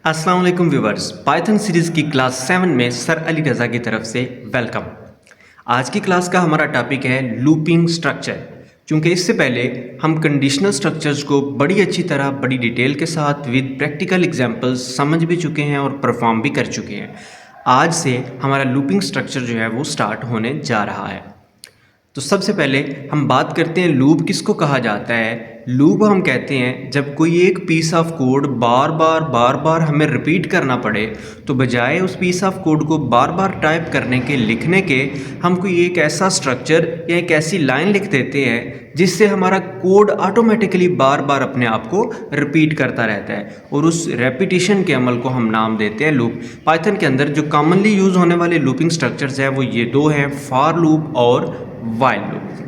अस्सलाम वालेकुम viewers, Python series की क्लास 7 में सर अली रज़ा की तरफ से वेलकम। आज की क्लास का हमारा टॉपिक है लूपिंग स्ट्रक्चर। चूँकि इससे पहले हम कंडीशनल स्ट्रक्चर्स को बड़ी अच्छी तरह बड़ी डिटेल के साथ विद प्रैक्टिकल एग्जांपल्स समझ भी चुके हैं और परफॉर्म भी कर चुके हैं। आज से हमारा लूपिंग स्ट्रक्चर जो है वो स्टार्ट होने जा रहा है। तो सबसे पहले हम बात करते हैं लूप किसको कहा जाता है। लूप हम कहते हैं जब कोई एक पीस ऑफ कोड बार बार हमें रिपीट करना पड़े, तो बजाय उस पीस ऑफ कोड को बार बार टाइप करने के लिखने के हम कोई एक ऐसा स्ट्रक्चर या एक ऐसी लाइन लिख देते हैं जिससे हमारा कोड ऑटोमेटिकली बार बार अपने आप को रिपीट करता रहता है, और उस रेपिटेशन के अमल को हम नाम देते हैं लूप। पाइथन के अंदर जो कॉमनली यूज़ होने वाले लूपिंग स्ट्रक्चर्स हैं वो ये दो हैं, फॉर लूप और व्हाइल लूप।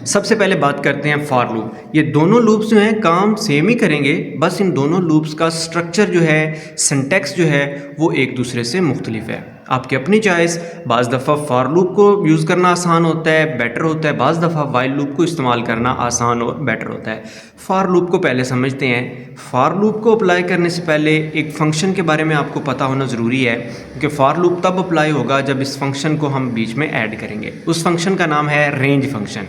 सबसे पहले बात करते हैं फॉर लूप। ये दोनों लूप्स जो हैं काम सेम ही करेंगे, बस इन दोनों लूप्स का स्ट्रक्चर जो है, सिंटैक्स जो है वो एक दूसरे से मुख्तलिफ है। आपकी अपनी चॉइस, बाज़ दफ़ा फॉर लूप को यूज़ करना आसान होता है, बेटर होता है, बाज़ दफ़ा व्हाइल लूप को इस्तेमाल करना आसान और बेटर होता है। फॉर लूप को पहले समझते हैं। फॉर लूप को अप्लाई करने से पहले एक फंक्शन के बारे में आपको पता होना ज़रूरी है, क्योंकि फॉर लूप तब अप्लाई होगा जब इस फंक्शन को हम बीच में ऐड करेंगे। उस फंक्शन का नाम है रेंज फंक्शन।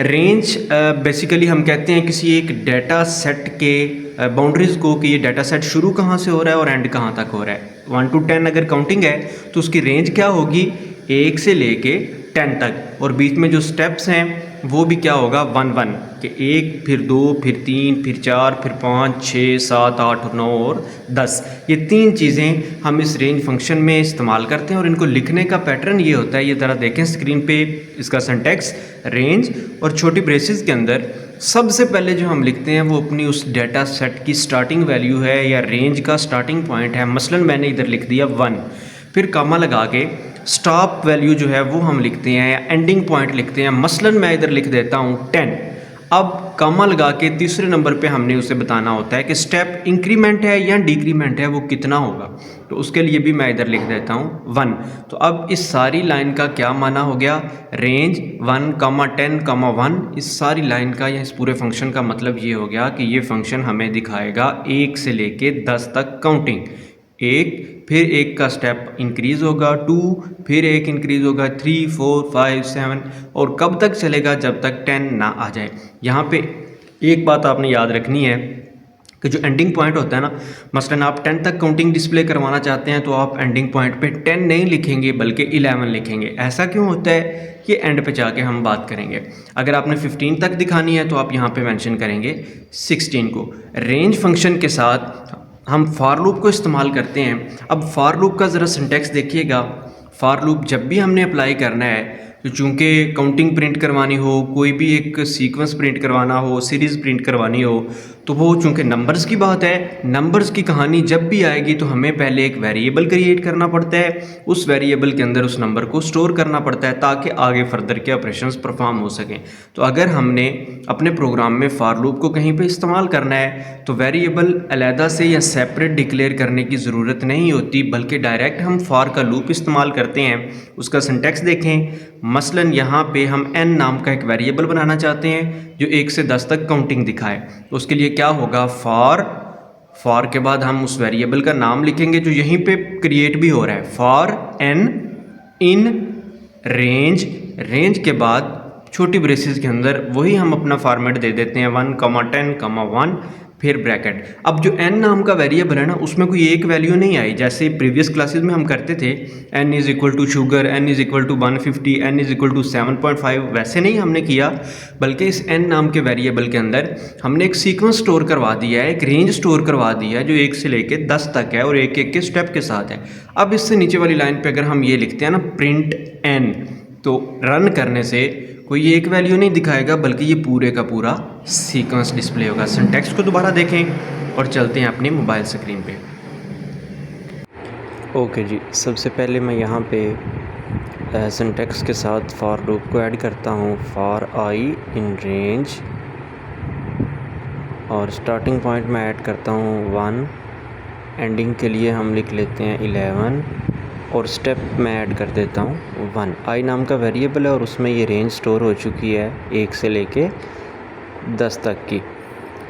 रेंज बेसिकली हम कहते हैं किसी एक डाटा सेट के बाउंड्रीज़ को, कि ये डाटा सेट शुरू कहाँ से हो रहा है और एंड कहाँ तक हो रहा है। 1 to 10 अगर काउंटिंग है तो उसकी रेंज क्या होगी, 1 से लेके 10 तक, और बीच में जो स्टेप्स हैं वो भी क्या होगा, 1 1 कि 1 फिर 2 फिर 3 फिर 4 फिर 5 6 7 8 9 और 10। ये तीन चीज़ें हम इस रेंज फंक्शन में इस्तेमाल करते हैं, और इनको लिखने का पैटर्न ये होता है। ये ज़रा देखें स्क्रीन पे, इसका सिंटैक्स रेंज और छोटी ब्रेसेस के अंदर सबसे पहले जो हम लिखते हैं वो अपनी उस डाटा सेट की स्टार्टिंग वैल्यू है या रेंज का स्टार्टिंग पॉइंट है। मसलन मैंने इधर लिख दिया 1, फिर कामा लगा के स्टॉप वैल्यू जो है वो हम लिखते हैं या एंडिंग पॉइंट लिखते हैं। मसलन मैं इधर लिख देता हूँ 10। अब कामा लगा के तीसरे नंबर पे हमने उसे बताना होता है कि स्टेप इंक्रीमेंट है या डिक्रीमेंट है, वो कितना होगा। तो उसके लिए भी मैं इधर लिख देता हूँ 1। तो अब इस सारी लाइन का क्या माना हो गया, रेंज 1, 10, 1। इस सारी लाइन का या इस पूरे फंक्शन का मतलब ये हो गया कि ये फंक्शन हमें दिखाएगा 1 से लेके 10 तक काउंटिंग। 1, फिर 1 का स्टेप इंक्रीज़ होगा, 2, फिर 1 इंक्रीज़ होगा, 3 4 5 7, और कब तक चलेगा, जब तक 10 ना आ जाए। यहाँ पे एक बात आपने याद रखनी है कि जो एंडिंग पॉइंट होता है ना, मसलन आप 10 तक काउंटिंग डिस्प्ले करवाना चाहते हैं तो आप एंडिंग पॉइंट पे 10 नहीं लिखेंगे बल्कि 11 लिखेंगे। ऐसा क्यों होता है, ये एंड पे जाके हम बात करेंगे। अगर आपने 15 तक दिखानी है तो आप यहाँ पे मेंशन करेंगे 16 को। रेंज फंक्शन के साथ हम फॉर लूप को इस्तेमाल करते हैं। अब फॉर लूप का ज़रा सिंटैक्स देखिएगा। फॉर लूप जब भी हमने अप्लाई करना है, तो चूँकि काउंटिंग प्रिंट करवानी हो, कोई भी एक सीक्वेंस प्रिंट करवाना हो, सीरीज़ प्रिंट करवानी हो, तो वो चूँकि नंबर्स की बात है, नंबर्स की कहानी जब भी आएगी तो हमें पहले एक वेरिएबल क्रिएट करना पड़ता है। उस वेरिएबल के अंदर उस नंबर को स्टोर करना पड़ता है ताकि आगे फर्दर के ऑपरेशंस परफॉर्म हो सकें। तो अगर हमने अपने प्रोग्राम में फॉर लूप को कहीं पे इस्तेमाल करना है तो वेरिएबल अलहदा से या सेपरेट डिक्लेयर करने की ज़रूरत नहीं होती, बल्कि डायरेक्ट हम फॉर का लूप इस्तेमाल करते हैं। उसका सिंटैक्स देखें। मसलन यहाँ पे हम n नाम का एक वेरिएबल बनाना चाहते हैं जो 1 से 10 तक काउंटिंग दिखाए। तो उसके लिए क्या होगा, फॉर के बाद हम उस वेरिएबल का नाम लिखेंगे जो यहीं पे क्रिएट भी हो रहा है, फॉर n इन रेंज के बाद छोटी ब्रेसेस के अंदर वही हम अपना फॉर्मेट दे देते हैं 1, 10, 1, फिर ब्रैकेट। अब जो n नाम का वेरिएबल है ना, उसमें कोई एक वैल्यू नहीं आई, जैसे प्रीवियस क्लासेस में हम करते थे n is equal to sugar, n is equal to 150, n is equal to 7.5। वैसे नहीं हमने किया, बल्कि इस n नाम के वेरिएबल के अंदर हमने एक सीक्वेंस स्टोर करवा दिया है, एक रेंज स्टोर करवा दिया है जो 1 से लेके 10 तक है और एक एक के स्टेप के साथ है। अब इससे नीचे वाली लाइन पर अगर हम ये लिखते हैं ना प्रिंट n, तो रन करने से कोई एक वैल्यू नहीं दिखाएगा बल्कि ये पूरे का पूरा सीक्वेंस डिस्प्ले होगा। सिंटैक्स को दोबारा देखें और चलते हैं अपनी मोबाइल स्क्रीन पे। ओके जी, सबसे पहले मैं यहाँ पे सिंटैक्स के साथ फॉर लूप को ऐड करता हूँ, फॉर आई इन रेंज, और स्टार्टिंग पॉइंट मैं ऐड करता हूँ 1, एंडिंग के लिए हम लिख लेते हैं 11, और स्टेप मैं ऐड कर देता हूँ 1। आई नाम का वेरिएबल है और उसमें ये रेंज स्टोर हो चुकी है 1 से लेके 10 तक की।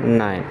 9۔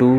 2،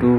2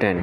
10۔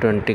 20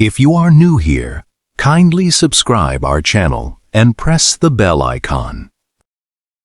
If you are new here, kindly subscribe our channel and press the bell icon.